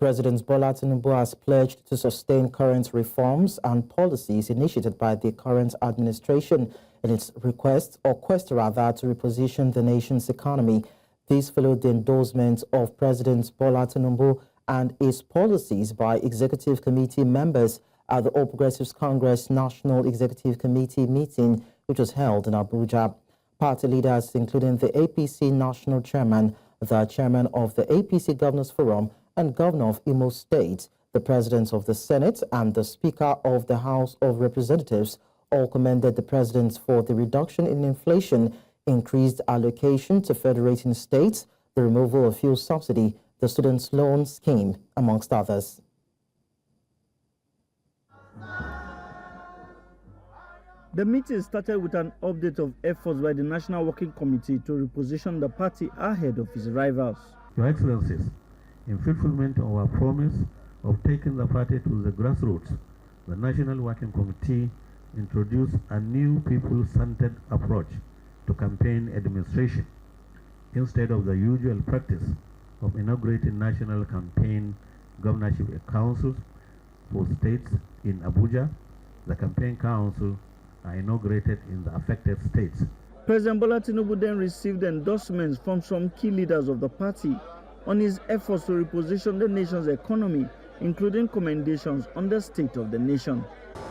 President Bola Tinubu has pledged to sustain current reforms and policies initiated by the current administration in its quest to reposition the nation's economy. This followed the endorsement of President Bola Tinubu and his policies by Executive Committee members at the All Progressives Congress National Executive Committee meeting, which was held in Abuja. Party leaders, including the APC National Chairman, the Chairman of the APC Governors Forum, and Governor of Imo State, the President of the Senate, and the Speaker of the House of Representatives all commended the President for the reduction in inflation, increased allocation to federating states, the removal of fuel subsidy, the students' loan scheme, amongst others. The meeting started with an update of efforts by the National Working Committee to reposition the party ahead of its rivals. Your Excellencies, in fulfillment of our promise of taking the party to the grassroots, the National Working Committee introduced a new people-centered approach to campaign administration. Instead of the usual practice of inaugurating national campaign governorship councils for states in Abuja, the campaign council are inaugurated in the affected states. President Bola Tinubu then received endorsements from some key leaders of the party on his efforts to reposition the nation's economy, including commendations on the state of the nation.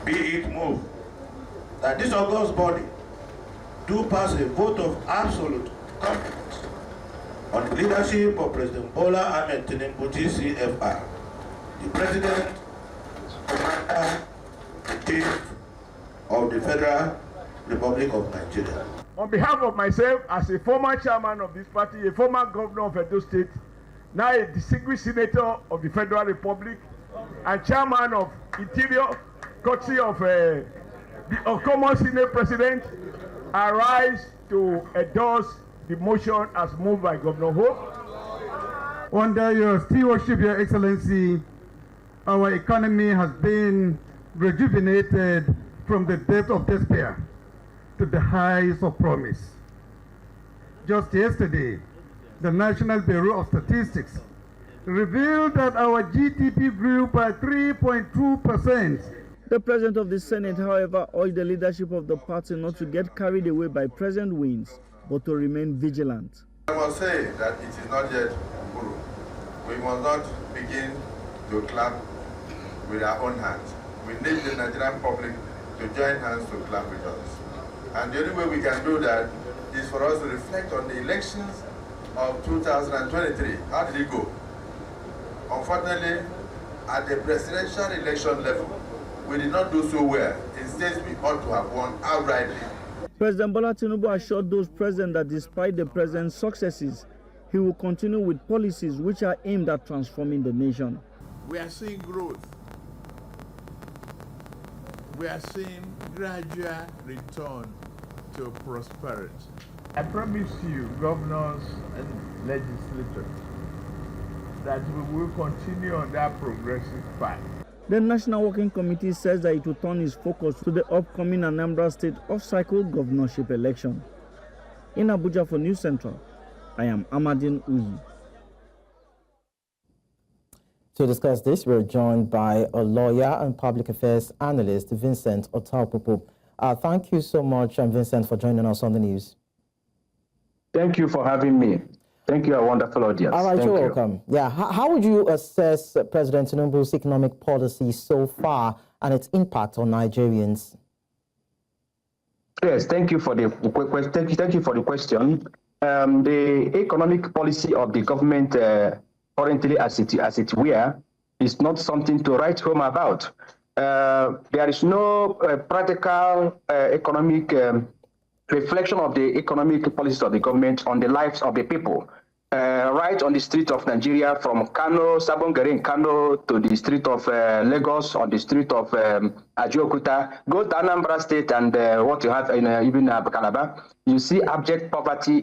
Be it moved that this august body do pass a vote of absolute confidence on the leadership of President Bola Ahmed Tinubu, GCFR, the President, Commander-in-Chief of the Federal Republic of Nigeria. On behalf of myself, as a former chairman of this party, a former governor of Edo State, now a distinguished senator of the Federal Republic, and chairman of Interior, courtesy of the Common Senate President, I rise to endorse the motion as moved by Governor Hope. Under your stewardship, Your Excellency, our economy has been rejuvenated from the depth of despair to the heights of promise. Just yesterday, the National Bureau of Statistics revealed that our GDP grew by 3.2%. The President of the Senate, however, urged the leadership of the party not to get carried away by present wins, but to remain vigilant. I must say that it is not yet Guru. We must not begin to clap with our own hands. We need the Nigerian public to join hands to clap with us. And the only way we can do that is for us to reflect on the elections of 2023. How did it go? Unfortunately, at the presidential election level, we did not do so well. Instead, we ought to have won outrightly. President Bola Tinubu assured those present that despite the president's successes, he will continue with policies which are aimed at transforming the nation. We are seeing growth. We are seeing gradual return to prosperity. I promise you, governors and legislators, that we will continue on that progressive path. The National Working Committee says that it will turn its focus to the upcoming Anambra State off-cycle governorship election. In Abuja for News Central, I am Amadin Uyi. To discuss this, we're joined by a lawyer and public affairs analyst, Vincent Otaopopo. Thank you so much, Vincent, for joining us on the news. Thank you for having me. Thank you, a wonderful audience. All right, you're welcome. Yeah, how would you assess President Tinubu's economic policy so far and its impact on Nigerians? Yes, thank you for the question. The economic policy of the government currently, as it were, is not something to write home about. There is no practical economic reflection of the economic policies of the government on the lives of the people. Right on the street of Nigeria, from Kano, Sabongari in Kano, to the street of Lagos, on the street of Ajokuta, go to Anambra State and what you have in even Calabar, you see abject poverty.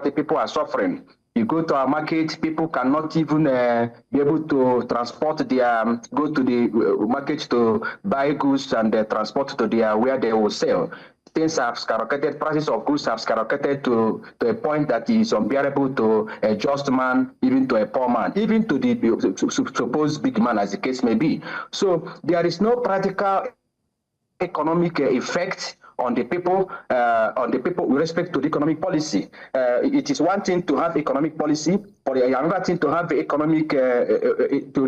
People are suffering. You go to our market, people cannot even be able to transport go to the market to buy goods and transport to where they will sell. things have skyrocketed, prices of goods have skyrocketed to a point that is unbearable to a just man, even to a poor man, even to the supposed big man, as the case may be. So there is no practical economic effect on the people with respect to the economic policy. It is one thing to have economic policy, but another thing to have the economic to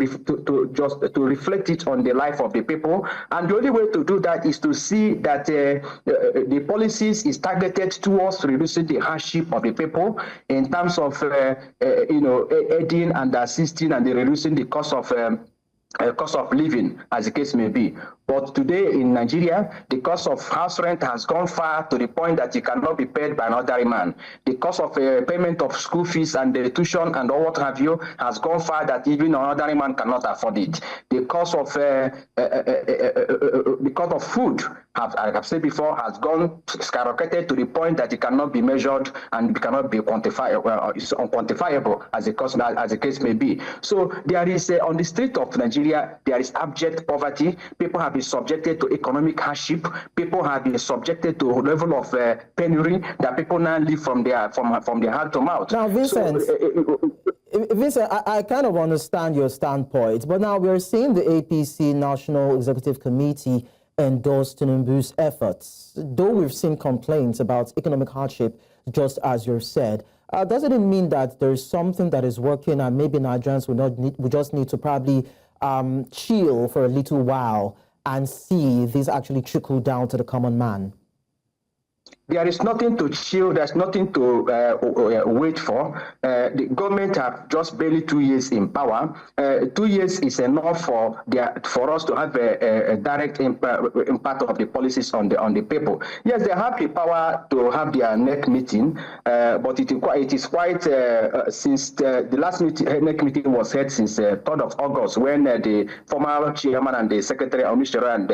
reflect it on the life of the people. And the only way to do that is to see that the policies is targeted towards reducing the hardship of the people in terms of aiding and assisting and reducing the cost of living, as the case may be. But today in Nigeria, the cost of house rent has gone far to the point that it cannot be paid by an ordinary man. The cost of payment of school fees and the tuition and all what have you has gone far that even an ordinary man cannot afford it. The cost of food, like I've said before, has gone skyrocketed to the point that it cannot be measured and it cannot be quantifiable. It's unquantifiable as the case may be. So there is on the street of Nigeria, there is abject poverty. People have been subjected to economic hardship. People have been subjected to a level of penury that people now live from their hand to mouth. Now, Vincent, Vincent, I kind of understand your standpoint, but now we're seeing the APC National Executive Committee endorse Tinubu's efforts. Though we've seen complaints about economic hardship, just as you said, doesn't it mean that there's something that is working and maybe Nigerians we just need to probably chill for a little while and see this actually trickle down to the common man? There is nothing to chill. There's nothing to wait for. The government have just barely 2 years in power. 2 years is enough for us to have a direct impact of the policies on the people. Yes, they have the power to have their NEC meeting, but it is quite since the last NEC meeting was held since 3rd of August, when the former chairman and the secretary Omishara and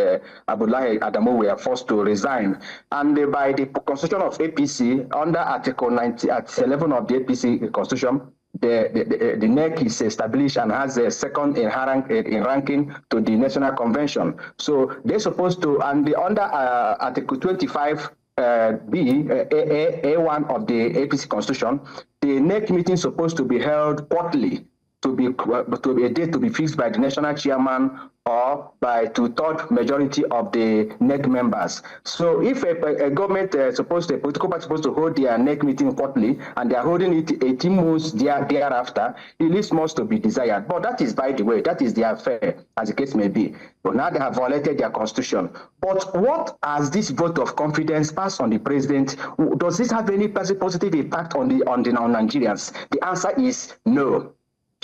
Abdullahi Adamu were forced to resign, and by the Constitution of APC, under Article 90, Article 11 of the APC Constitution, the NEC is established and has a second in ranking to the National Convention. So they're supposed to, and under Article 25 A1 of the APC Constitution, the NEC meeting is supposed to be held quarterly, to be a date to be fixed by the national chairman or by 2/3 majority of the NEC members. So if a government a political party supposed to hold their NEC meeting quarterly and they are holding it 18 months thereafter, it leaves much to be desired. But that is, by the way, that is their affair, as the case may be. But now they have violated their constitution. But what has this vote of confidence passed on the president? Does this have any positive impact on Nigerians? The answer is no.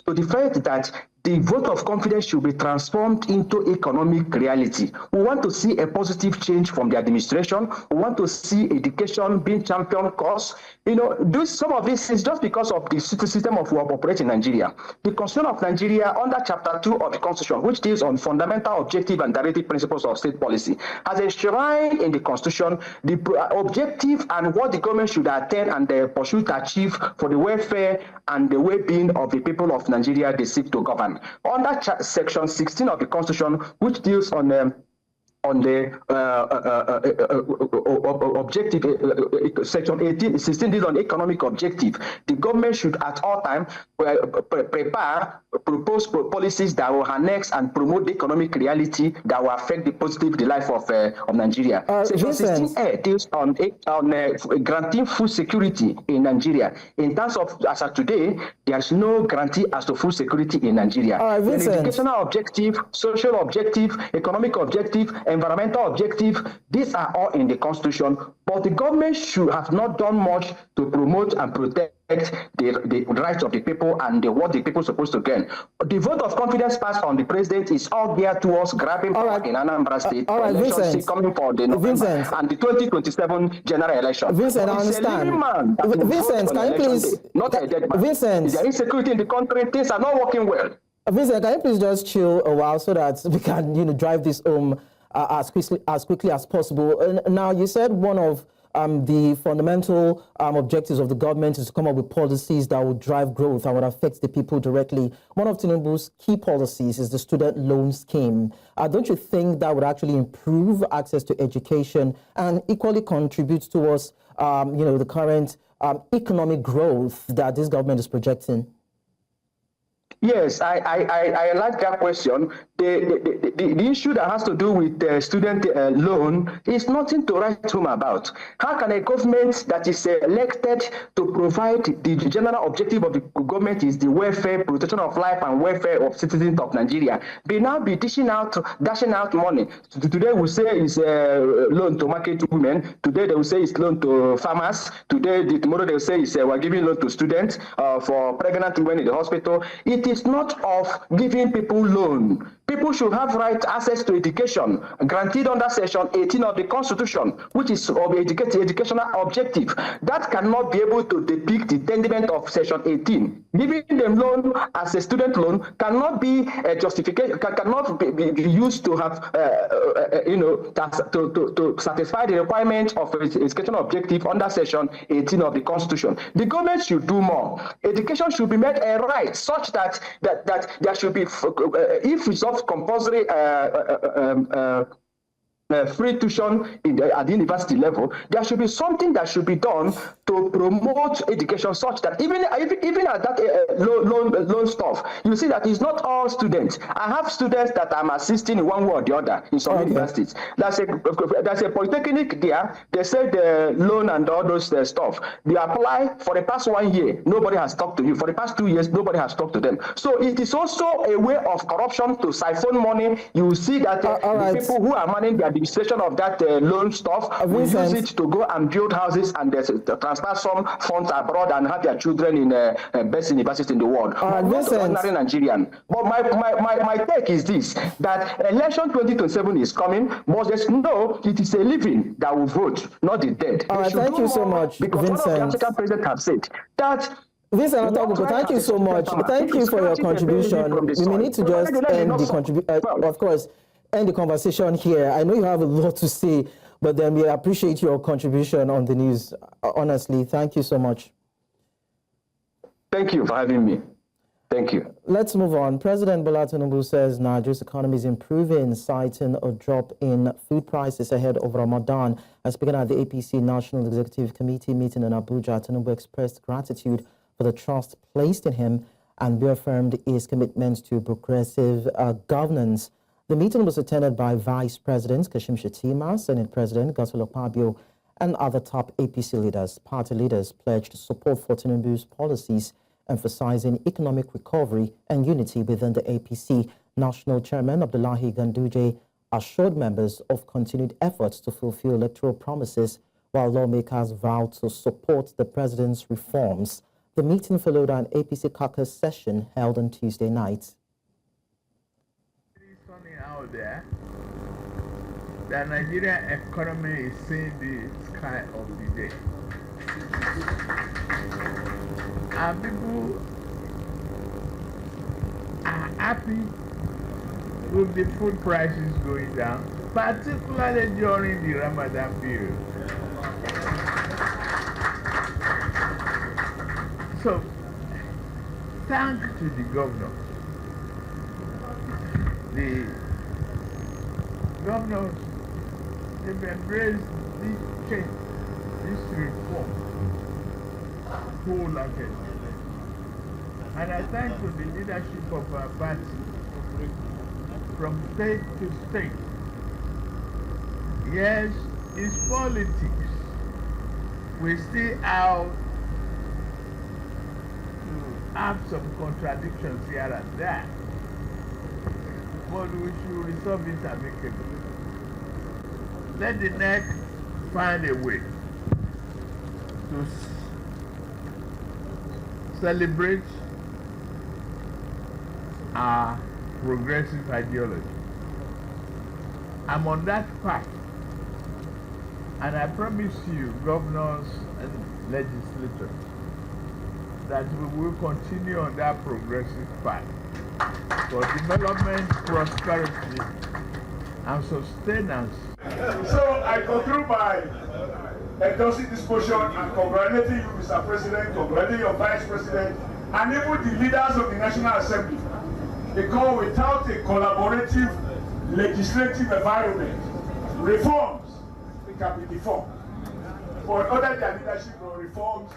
To the fact that the vote of confidence should be transformed into economic reality. We want to see a positive change from the administration. We want to see education being championed cause. Some of this is just because of the system of work operating in Nigeria. The Constitution of Nigeria, under Chapter 2 of the Constitution, which deals on fundamental, objective, and directive principles of state policy, has enshrined in the Constitution the objective and what the government should attain and pursue to achieve for the welfare and the well-being of the people of Nigeria they seek to govern. Under Section 16 of the Constitution, which deals on the objective, Section 16 deals on economic objective. The government should at all times propose policies that will annex and promote the economic reality that will affect the life of Nigeria. Section 16A deals on granting food security in Nigeria. In terms of, as of today, there is no guarantee as to food security in Nigeria. Educational objective, social objective, economic objective, environmental objective, these are all in the Constitution, but the government should have not done much to promote and protect the rights of the people and what the people are supposed to gain. The vote of confidence passed on the president is all geared towards grabbing power in Anambra State. Elections coming for the November and the 2027 general election. Vincent, I understand. Vincent, can you please? Not a dead man. Vincent, is there insecurity in the country? Things are not working well. Vincent, can you please just chill a while so that we can, drive this home as quickly as possible? Now, you said one of the fundamental objectives of the government is to come up with policies that will drive growth and would affect the people directly. One of Tinubu's key policies is the student loan scheme. Don't you think that would actually improve access to education and equally contribute towards, the current economic growth that this government is projecting? Yes, I like that question. The issue that has to do with the student loan is nothing to write home about. How can a government that is elected to provide the general objective of the government is the welfare, protection of life and welfare of citizens of Nigeria, be dashing out money? Today we say it's a loan to market women. Today they will say it's loan to farmers. Tomorrow they will say it's we're giving loan to students for pregnant women in the hospital. It is not of giving people loan. People should have right access to education, granted under Section 18 of the Constitution, which is of educational objective. That cannot be able to depict the attainment of Section 18. Giving them loan as a student loan cannot be a justification, cannot be used to have, to satisfy the requirement of educational objective under Section 18 of the Constitution. The government should do more. Education should be made a right such that there should be, if it's of compulsory free tuition at the university level, there should be something that should be done to promote education such that even at that loan stuff, you see that it's not all students. I have students that I'm assisting in one way or the other in some universities. There's a polytechnic there. They say the loan and all those stuff. They apply for the past 1 year. Nobody has talked to you. For the past 2 years, nobody has talked to them. So it is also a way of corruption to siphon money. You see that the people who are managing the administration of that loan stuff will use it to go and build houses and transfer some funds abroad and have their children in best universities in the world. Not ordinary Nigerian. But my take is this, that election 2027 is coming, but it is a living that will vote, not the dead. All right, thank you so much, because Vincent. one of the African presidents have said that Vincent, thank you so much. Thank you for your contribution. We may need to just end the conversation here. I know you have a lot to say, but then we appreciate your contribution on the news. Honestly, thank you so much. Thank you for having me. Thank you. Let's move on. President Bola Tinubu says Nigeria's economy is improving, citing a drop in food prices ahead of Ramadan. Speaking at the APC National Executive Committee meeting in Abuja, Tinubu expressed gratitude for the trust placed in him and reaffirmed his commitment to progressive governance. The meeting was attended by Vice President Kashim Shettima, Senate President Godswill Akpabio, and other top APC leaders. Party leaders pledged support for Tinubu's policies, emphasizing economic recovery and unity within the APC. National Chairman Abdullahi Ganduje assured members of continued efforts to fulfill electoral promises, while lawmakers vowed to support the president's reforms. The meeting followed an APC caucus session held on Tuesday night. Out there, the Nigerian economy is seeing the sky of the day. And people are happy with the food prices going down, particularly during the Ramadan period. So, thanks to the governor. The governors, they've embraced this change, this reform, wholeheartedly. And I thank to the leadership of our party, from state to state. Yes, it's politics. We still have to have some contradictions here and there. But we should resolve it amicably. Let the NEC find a way to celebrate our progressive ideology. I'm on that path, and I promise you, governors and legislators, that we will continue on that progressive path for development, prosperity, and sustenance. So I conclude by endorsing this motion and congratulating you, Mr. President, congratulating your Vice President, and even the leaders of the National Assembly. Because without a collaborative legislative environment, reforms can be deformed. But other than leadership reforms.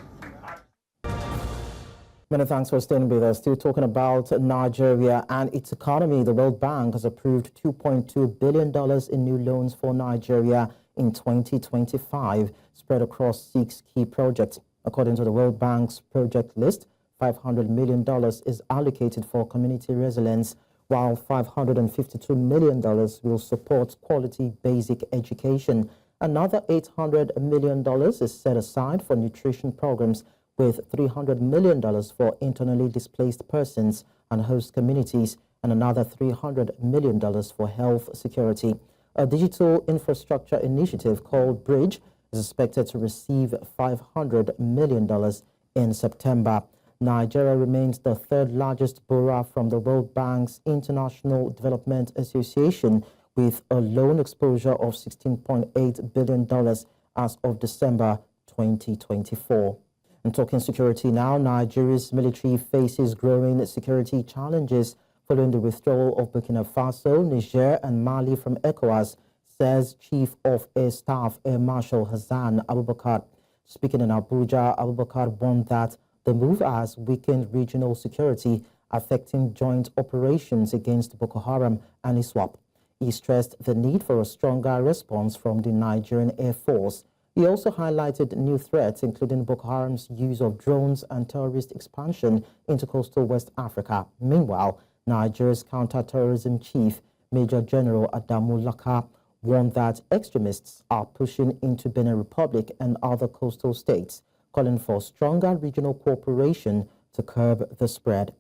Many thanks for staying with us. Still talking about Nigeria and its economy. The World Bank has approved $2.2 billion in new loans for Nigeria in 2025, spread across 6 key projects. According to the World Bank's project list, $500 million is allocated for community resilience, while $552 million will support quality basic education. Another $800 million is set aside for nutrition programs, with $300 million for internally displaced persons and host communities, and another $300 million for health security. A digital infrastructure initiative called Bridge is expected to receive $500 million in September. Nigeria remains the 3rd largest borrower from the World Bank's International Development Association, with a loan exposure of $16.8 billion as of December 2024. And talking security now, Nigeria's military faces growing security challenges following the withdrawal of Burkina Faso, Niger, and Mali from ECOWAS, says Chief of Air Staff Air Marshal Hassan Abubakar. Speaking in Abuja, Abubakar warned that the move has weakened regional security, affecting joint operations against Boko Haram and ISWAP. He stressed the need for a stronger response from the Nigerian Air Force. He also highlighted new threats, including Boko Haram's use of drones and terrorist expansion into coastal West Africa. Meanwhile, Nigeria's counter-terrorism chief, Major General Adamu Laka, warned that extremists are pushing into Benin Republic and other coastal states, calling for stronger regional cooperation to curb the spread.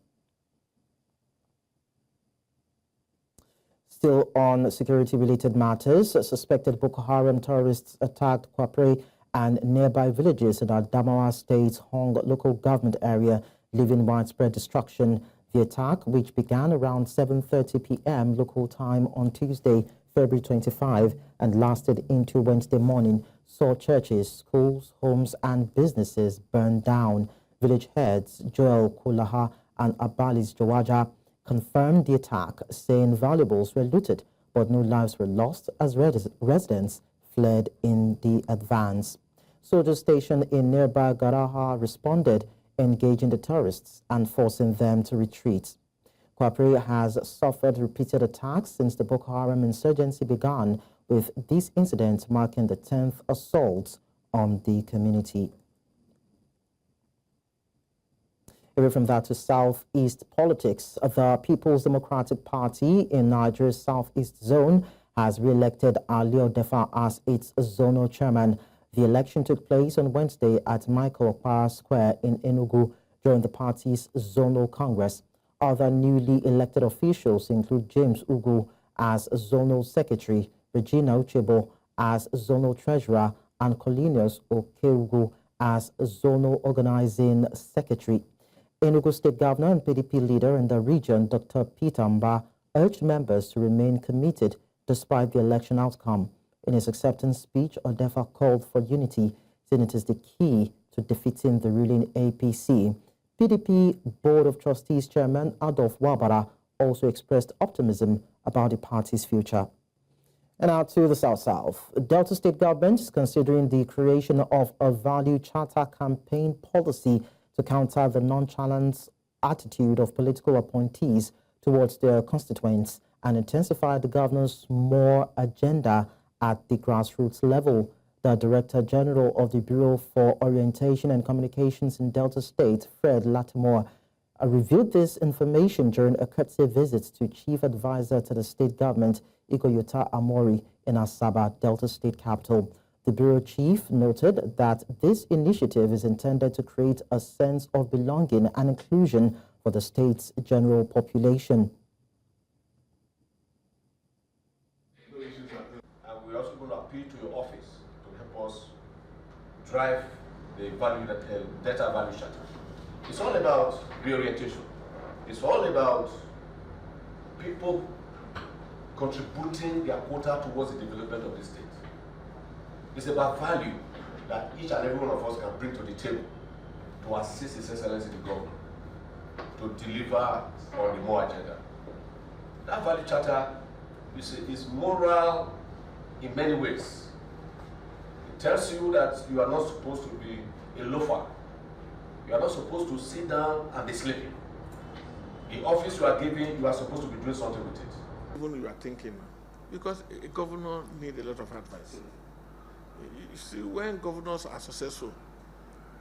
Still on security-related matters, suspected Boko Haram terrorists attacked Kwapre and nearby villages in Adamawa State's Hong local government area, leaving widespread destruction. The attack, which began around 7:30 p.m. local time on Tuesday, February 25, and lasted into Wednesday morning, saw churches, schools, homes, and businesses burned down. Village heads Joel Kulaha and Abalis Jawaja confirmed the attack, saying valuables were looted, but no lives were lost as residents fled in the advance. Soldiers stationed in nearby Garaha responded, engaging the terrorists and forcing them to retreat. Kwapre has suffered repeated attacks since the Boko Haram insurgency began, with this incident marking the 10th assault on the community. Away from that to Southeast politics, the People's Democratic Party in Nigeria's Southeast Zone has re-elected Ali Odefa as its zonal chairman. The election took place on Wednesday at Michael Okpara Square in Enugu during the party's zonal congress. Other newly elected officials include James Ugu as zonal secretary, Regina Uchebo as zonal treasurer, and Colinius Okeugu as zonal organizing secretary. Enugu State Governor and PDP leader in the region, Dr. Peter Mba, urged members to remain committed despite the election outcome. In his acceptance speech, Odefa called for unity, saying it is the key to defeating the ruling APC. PDP Board of Trustees Chairman Adolf Wabara also expressed optimism about the party's future. And now to the South-South. Delta State government is considering the creation of a value charter campaign policy to counter the nonchalant attitude of political appointees towards their constituents and intensify the governor's more agenda at the grassroots level. The Director General of the Bureau for Orientation and Communications in Delta State, Fred Latimore, revealed this information during a courtesy visit to Chief Advisor to the state government, Ikoyota Amori, in Asaba, Delta State capital. The Bureau Chief noted that this initiative is intended to create a sense of belonging and inclusion for the state's general population. And we're also going to appeal to your office to help us drive the value data value charter. It's all about reorientation. It's all about people contributing their quota towards the development of the state. It's about value. that each and every one of us can bring to the table to assist His Excellency the Governor to deliver on the MOA agenda. That value charter, you see, is moral in many ways. It tells you that you are not supposed to be a loafer. You are not supposed to sit down and be sleeping. The office you are giving, you are supposed to be doing something with it. Even you are thinking, because a governor needs a lot of advice. You see, when governors are successful,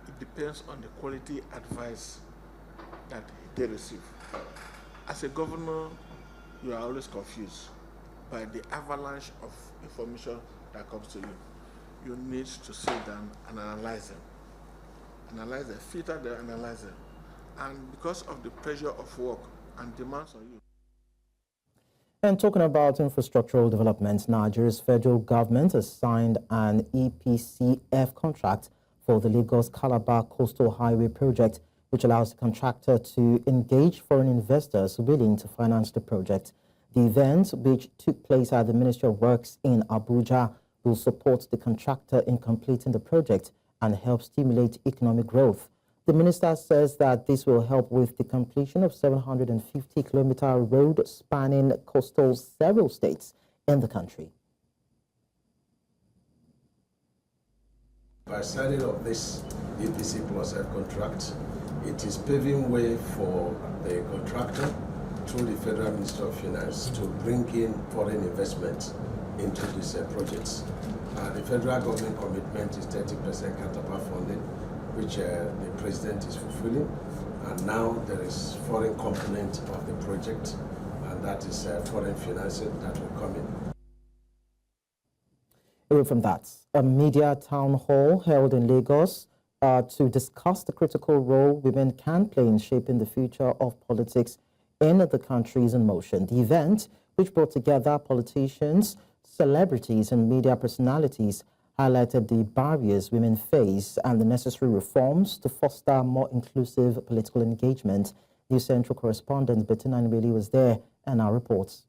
it depends on the quality advice that they receive. As a governor, you are always confused by the avalanche of information that comes to you. You need to sit down and analyze them. Analyze them, filter them, analyze them. And because of the pressure of work and demands on you. And talking about infrastructural development, Nigeria's federal government has signed an EPCF contract for the Lagos-Calabar Coastal Highway project, which allows the contractor to engage foreign investors willing to finance the project. The event, which took place at the Ministry of Works in Abuja, will support the contractor in completing the project and help stimulate economic growth. The minister says that this will help with the completion of 750-kilometer road spanning coastal several states in the country. By signing of this EPC plus F contract, it is paving way for the contractor through the Federal Ministry of Finance to bring in foreign investment into these projects. The federal government commitment is 30% counterpart funding, which the president is fulfilling, and now there is foreign component of the project, and that is foreign financing that will come in. Away from that, a media town hall held in Lagos to discuss the critical role women can play in shaping the future of politics in the country is in motion. The event, which brought together politicians, celebrities, and media personalities, highlighted the barriers women face and the necessary reforms to foster more inclusive political engagement. The Central correspondent Bettina Nweli was there and our reports.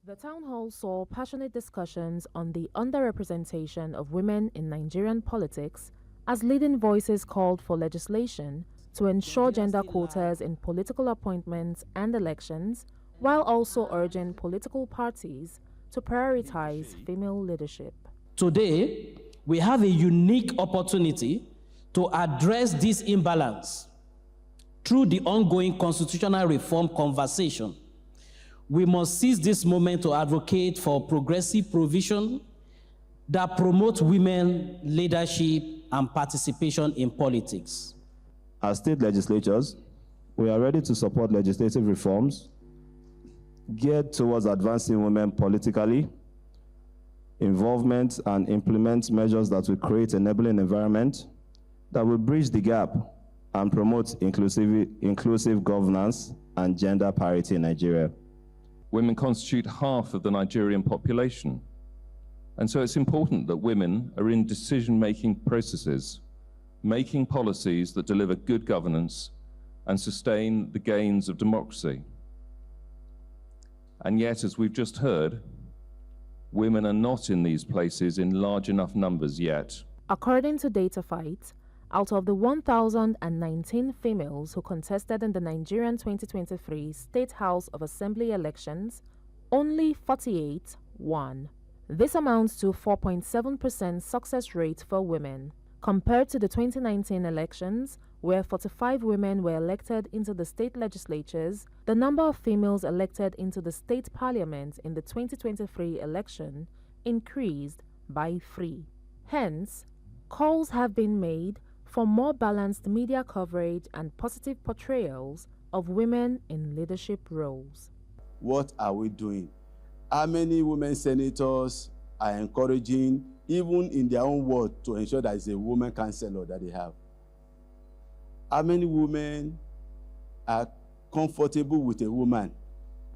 The town hall saw passionate discussions on the underrepresentation of women in Nigerian politics as leading voices called for legislation to ensure gender quotas in political appointments and elections, while also urging political parties to prioritize female leadership. Today, we have a unique opportunity to address this imbalance through the ongoing constitutional reform conversation. We must seize this moment to advocate for progressive provision that promote women leadership and participation in politics. As state legislatures, we are ready to support legislative reforms geared towards advancing women politically, involvement, and implement measures that will create an enabling environment that will bridge the gap and promote inclusive governance and gender parity in Nigeria. Women constitute half of the Nigerian population, and so it's important that women are in decision-making processes, making policies that deliver good governance and sustain the gains of democracy. And yet, as we've just heard, women are not in these places in large enough numbers yet. According to DataFight, out of the 1,019 females who contested in the Nigerian 2023 State House of Assembly elections, only 48 won. This amounts to 4.7% success rate for women. Compared to the 2019 elections, where 45 women were elected into the state legislatures, the number of females elected into the state parliament in the 2023 election increased by 3. Hence, calls have been made for more balanced media coverage and positive portrayals of women in leadership roles. What are we doing? How many women senators are encouraging, even in their own ward, to ensure that it's a woman councillor that they have? How many women are comfortable with a woman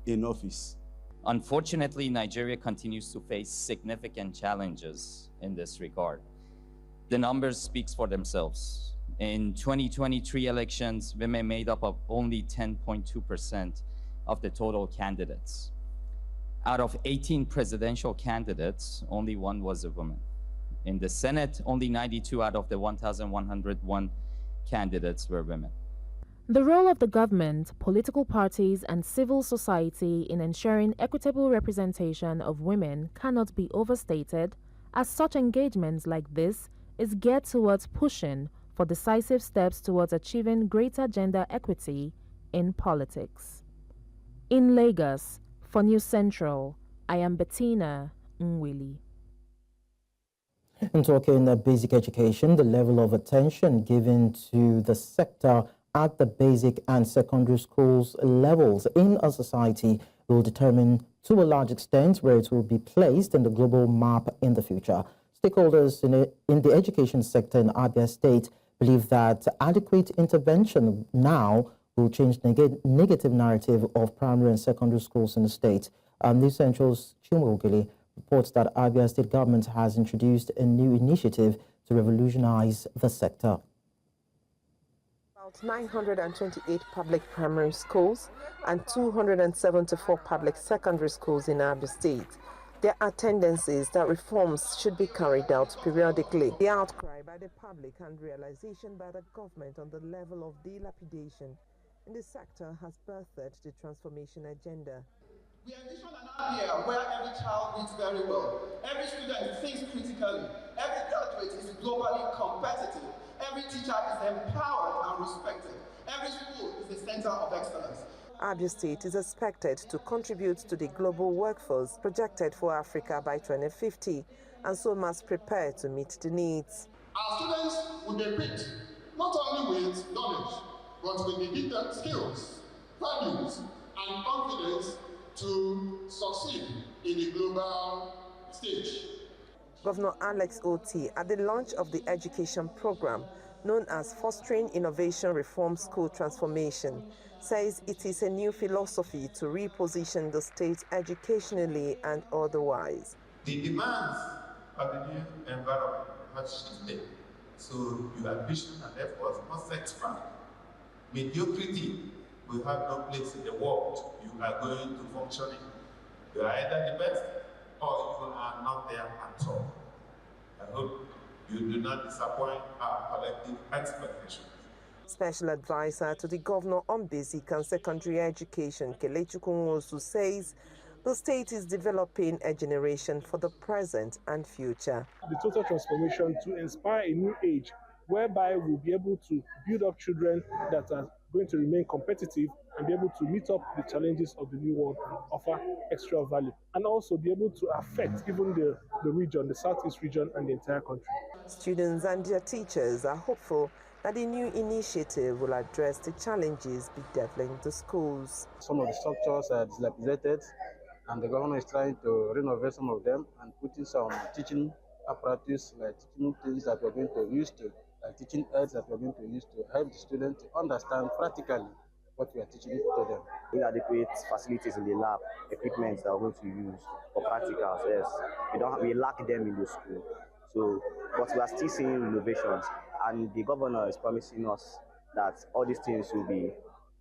in office? Unfortunately, Nigeria continues to face significant challenges in this regard. The numbers speak for themselves. In 2023 elections, women made up of only 10.2% of the total candidates. Out of 18 presidential candidates, only one was a woman. In the Senate, only 92 out of the 1,101 candidates were women. The role of the government, political parties, and civil society in ensuring equitable representation of women cannot be overstated, as such engagements like this is geared towards pushing for decisive steps towards achieving greater gender equity in politics. In Lagos, for News Central, I am Bettina Nwili. In talking basic education, the level of attention given to the sector at the basic and secondary schools levels in a society will determine to a large extent where it will be placed in the global map in the future. Stakeholders in the education sector in Abia State believe that adequate intervention now will change the negative narrative of primary and secondary schools in the state. News Central's Chimogili reports that Abia State government has introduced a new initiative to revolutionize the sector. About 928 public primary schools and 274 public secondary schools in Abia State. There are tendencies that reforms should be carried out periodically. The outcry by the public and realization by the government on the level of dilapidation in the sector has birthed the transformation agenda. We envision an Abia where every child reads very well, every student thinks critically, every graduate is globally competitive, every teacher is empowered and respected, every school is a center of excellence. Abia State is expected to contribute to the global workforce projected for Africa by 2050, and so must prepare to meet the needs. Our students will be equipped not only with knowledge, but with the needed skills, values, and confidence to succeed in the global stage. Governor Alex Oti, at the launch of the education program known as Fostering Innovation Reform School Transformation, says it is a new philosophy to reposition the state educationally and otherwise. The demands of the new environment have shifted, so your ambition and efforts must expand. Mediocrity will have no place in the world you are going to function in. You are either the best or you are not there at all. I hope you do not disappoint our collective expectations. Special advisor to the governor on basic and secondary education, Kelechi Nwosu, says the state is developing a generation for the present and future. The total transformation to inspire a new age whereby we'll be able to build up children that are going to remain competitive and be able to meet up the challenges of the new world and offer extra value, and also be able to affect even the region, the Southeast region, and the entire country. Students and their teachers are hopeful that the new initiative will address the challenges bedeviling the schools. Some of the structures are dilapidated, and the government is trying to renovate some of them and putting some teaching apparatus, like teaching things that we're going to use to, like teaching aids that we're going to use to help the students to understand practically what we are teaching to them. Inadequate facilities in the lab, equipment that we're going to use for practicals, yes. We lack them in the school. So, but we are still seeing innovations, and the governor is promising us that all these things will be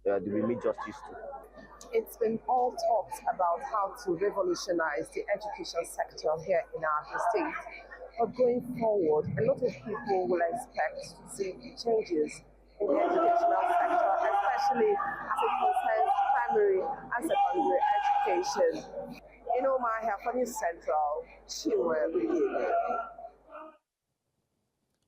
made justice to. It's been all talked about how to revolutionize the education sector here in our state. But going forward, a lot of people will expect to see changes in the educational sector, especially as it concerns primary and secondary education. In Omahia, for News Central, Chiwe.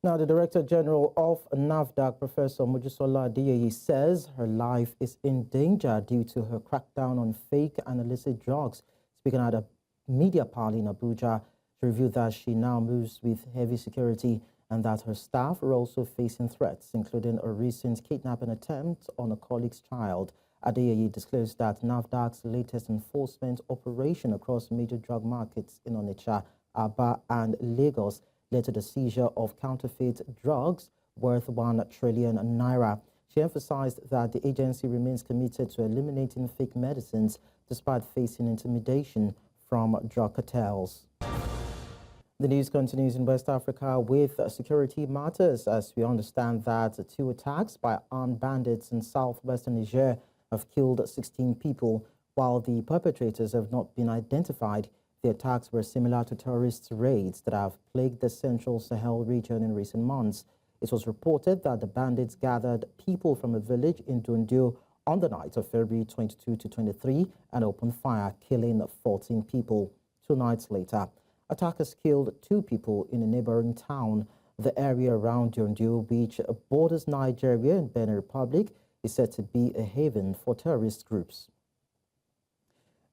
Now, the Director General of NAFDAC, Professor Mojisola Adeyeye, says her life is in danger due to her crackdown on fake and illicit drugs. Speaking at a media party in Abuja, she revealed that she now moves with heavy security and that her staff are also facing threats, including a recent kidnapping attempt on a colleague's child. Adeyeye disclosed that NAFDAC's latest enforcement operation across major drug markets in Onitsha, Aba, and Lagos led to the seizure of counterfeit drugs worth 1 trillion naira. She emphasized that the agency remains committed to eliminating fake medicines despite facing intimidation from drug cartels. The news continues in West Africa with security matters, as we understand that 2 attacks by armed bandits in southwestern Niger have killed 16 people. While the perpetrators have not been identified, The attacks were similar to terrorist raids that have plagued the central Sahel region in recent months. It was reported that the bandits gathered people from a village in Dundio on the night of February 22 to 23 and opened fire, killing 14 people. 2 nights later, attackers killed 2 people in a neighboring town. The area around Dundio, which borders Nigeria and Benin Republic, is said to be a haven for terrorist groups.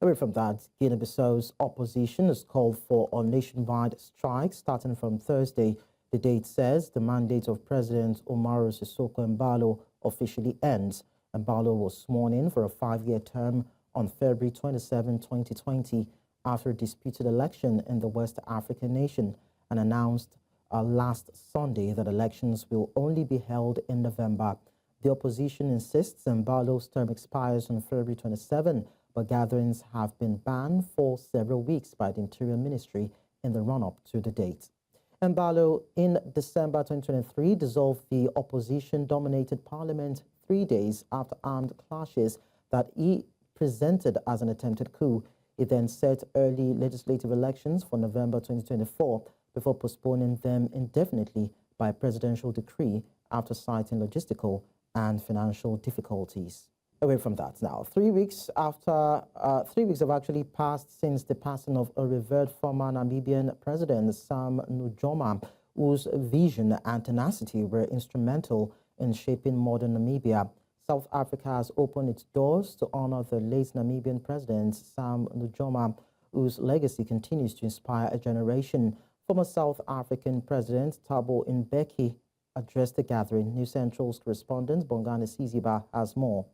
Away from that, Guinea-Bissau's opposition has called for a nationwide strike starting from Thursday. The date says the mandate of President Umaru Sissoco Embalo officially ends. Embalo was sworn in for a 5-year term on February 27, 2020, after a disputed election in the West African nation, and announced last Sunday that elections will only be held in November. The opposition insists Embalo's term expires on February 27, but gatherings have been banned for several weeks by the Interior Ministry in the run-up to the date. Embalo, in December 2023, dissolved the opposition-dominated parliament 3 days after armed clashes that he presented as an attempted coup. He then set early legislative elections for November 2024 before postponing them indefinitely by presidential decree after citing logistical and financial difficulties. Away from that now, 3 weeks have actually passed since the passing of a revered former Namibian president, Sam Nujoma, whose vision and tenacity were instrumental in shaping modern Namibia. South Africa has opened its doors to honor the late Namibian president, Sam Nujoma, whose legacy continues to inspire a generation. Former South African President Thabo Mbeki addressed the gathering. New Central's correspondent Bongani Siziba has more.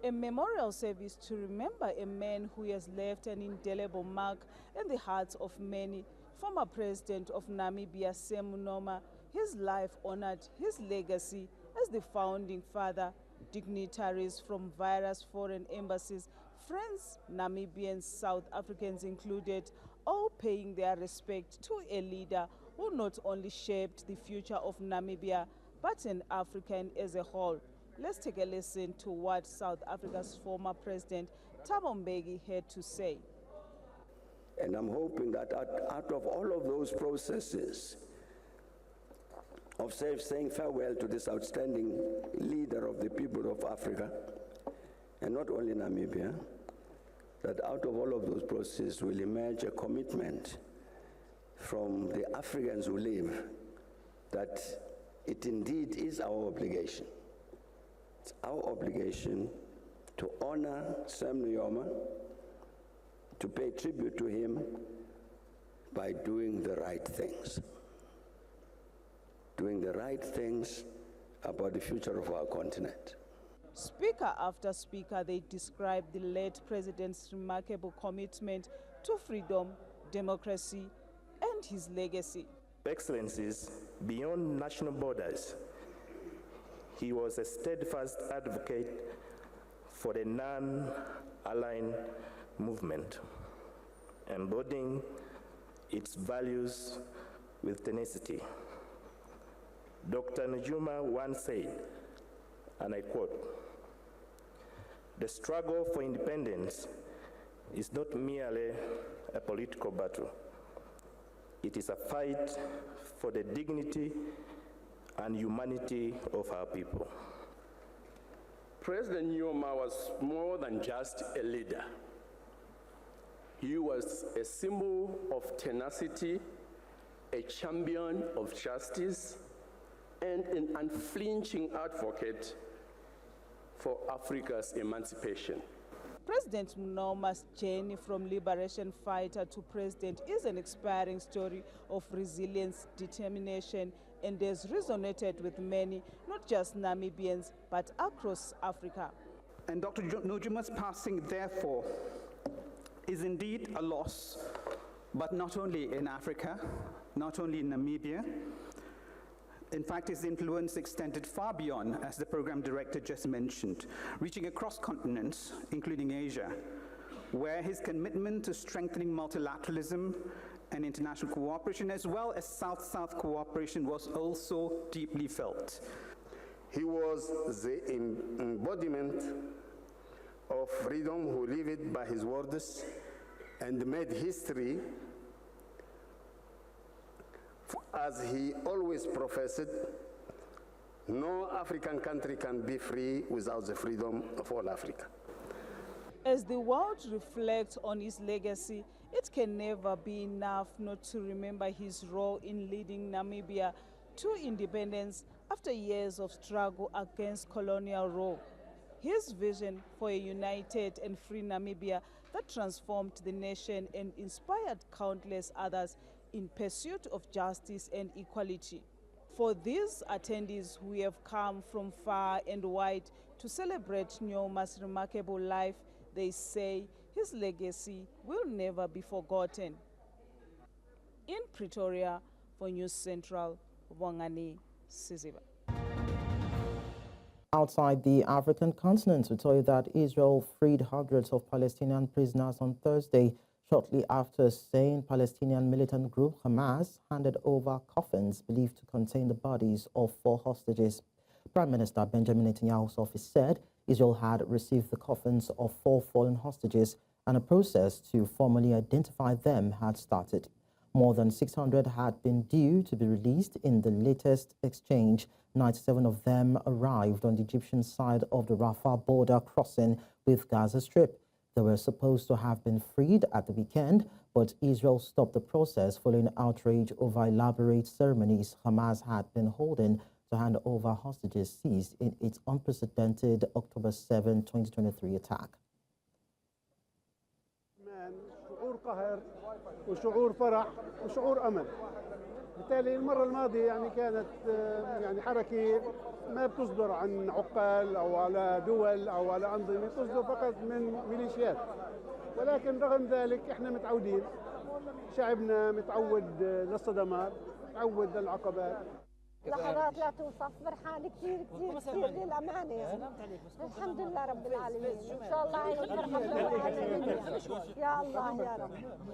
A memorial service to remember a man who has left an indelible mark in the hearts of many. Former President of Namibia, Sam Nujoma, his life honored his legacy as the founding father. Dignitaries from various foreign embassies, friends, Namibians, South Africans included, all paying their respect to a leader who not only shaped the future of Namibia, but an African as a whole. Let's take a listen to what South Africa's former president, Thabo Mbeki, had to say. And I'm hoping that out of all of those processes of saying farewell to this outstanding leader of the people of Africa, and not only Namibia, that out of all of those processes will emerge a commitment from the Africans who live that it indeed is our obligation. It's our obligation to honor Sam Nujoma, to pay tribute to him by doing the right things. Doing the right things about the future of our continent. Speaker after speaker, they described the late president's remarkable commitment to freedom, democracy, and his legacy. Excellencies, beyond national borders, he was a steadfast advocate for the non-aligned movement, embodying its values with tenacity. Dr. Nujoma once said, and I quote, "The struggle for independence is not merely a political battle. It is a fight for the dignity and humanity of our people." President Nujoma was more than just a leader. He was a symbol of tenacity, a champion of justice, and an unflinching advocate for Africa's emancipation. President Nujoma's journey from liberation fighter to president is an inspiring story of resilience, determination, and has resonated with many, not just Namibians, but across Africa. And Dr. Nujoma's passing, therefore, is indeed a loss, but not only in Africa, not only in Namibia. In fact, his influence extended far beyond, as the program director just mentioned, reaching across continents, including Asia, where his commitment to strengthening multilateralism and international cooperation, as well as South-South cooperation, was also deeply felt. He was the embodiment of freedom who lived by his words and made history as he always professed. No African country can be free without the freedom of all Africa. As the world reflects on his legacy, it can never be enough not to remember his role in leading Namibia to independence after years of struggle against colonial rule. His vision for a united and free Namibia that transformed the nation and inspired countless others in pursuit of justice and equality. For these attendees who have come from far and wide to celebrate Nyoma's remarkable life, they say his legacy will never be forgotten. In Pretoria, for News Central, Wangani Siziba. Outside the African continent, we tell you that Israel freed hundreds of Palestinian prisoners on Thursday, shortly after saying Palestinian militant group Hamas handed over coffins believed to contain the bodies of 4 hostages. Prime Minister Benjamin Netanyahu's office said Israel had received the coffins of 4 fallen hostages and a process to formally identify them had started. More than 600 had been due to be released in the latest exchange. 97 of them arrived on the Egyptian side of the Rafah border crossing with Gaza Strip. They were supposed to have been freed at the weekend, but Israel stopped the process following outrage over elaborate ceremonies Hamas had been holding to hand over hostages seized in its unprecedented October 7, 2023 attack. شعور قهر وشعور فرح وشعور أمل. بالتالي المرة الماضية يعني كانت يعني حركة ما بتصدر عن عقال أو على دول أو على أنظمة، تصدر فقط من ميليشيات. ولكن رغم ذلك احنا متعودين، شعبنا متعود للصدمات، متعود للعقبات. لحظات لا توصف، فرحان كثير كثير كثير للأمانة يعني. الحمد لله رب العالمين، إن شاء الله هي الفرحة يا الله يا رب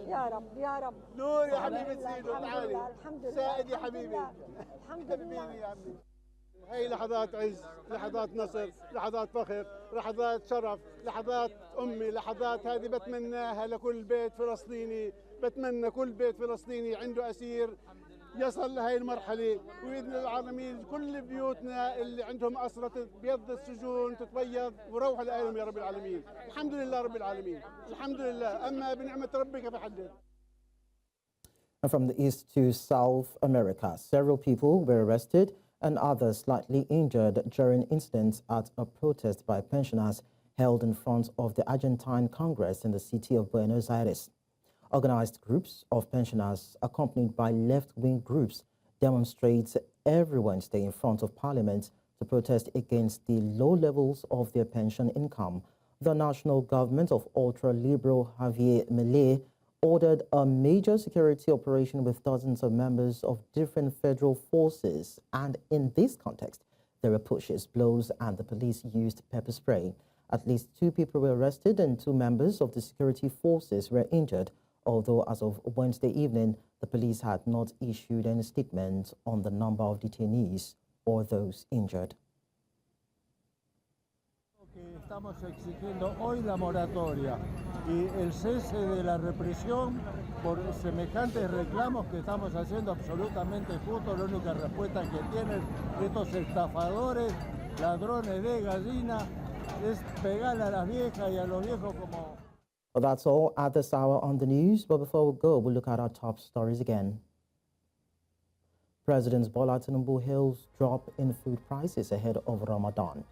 يا رب يا رب. نور يا حبيبة سيدو، تعالي. الحمد لله. سائد يا حبيبي. الحمد لله. يا عمي. هي لحظات عز، لحظات نصر، لحظات فخر، لحظات شرف، لحظات أمي، لحظات هذه بتمناها لكل بيت فلسطيني، بتمنى كل بيت فلسطيني عنده أسير يصل لهي المرحلة، وبإذن العالمين كل بيوتنا اللي عندهم أسرة تبيض السجون تتبيض وروحوا لأهلهم يا رب العالمين. الحمد لله رب العالمين، الحمد لله. أما بنعمة ربك فحدث. And from the east to South America, several people were arrested and others slightly injured during incidents at a protest by pensioners held in front of the Argentine Congress in the city of Buenos Aires. Organized groups of pensioners, accompanied by left-wing groups, demonstrate every Wednesday in front of Parliament to protest against the low levels of their pension income. The national government of ultra-liberal Javier Milei ordered a major security operation with dozens of members of different federal forces, and in this context, there were pushes, blows, and the police used pepper spray. At least 2 people were arrested and 2 members of the security forces were injured, although as of Wednesday evening, the police had not issued any statement on the number of detainees or those injured. Estamos exigiendo hoy la moratoria y el cese de la represión por semejantes reclamos que estamos haciendo absolutamente justo. La única respuesta que tienen estos estafadores, ladrones de gallina, es pegar a las viejas y a los viejos como... Well, that's all at this hour on the news, but before we go, we'll look at our top stories again. President Bola Tinubu hails drop in food prices ahead of Ramadan.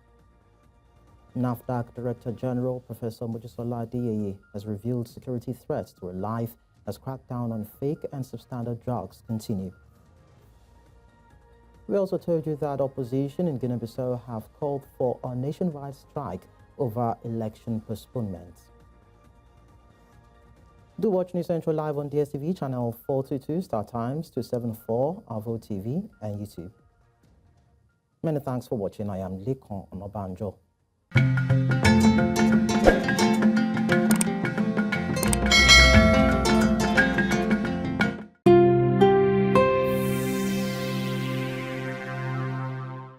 NAFDAC Director General Professor Mojisola Adeyeye has revealed security threats to her life as crackdown on fake and substandard drugs continue. We also told you that opposition in Guinea-Bissau have called for a nationwide strike over election postponement. Do watch News Central live on DSTV channel 422, Star Times 274, Avo TV, and YouTube. Many thanks for watching. I am Lekon Onobanjo.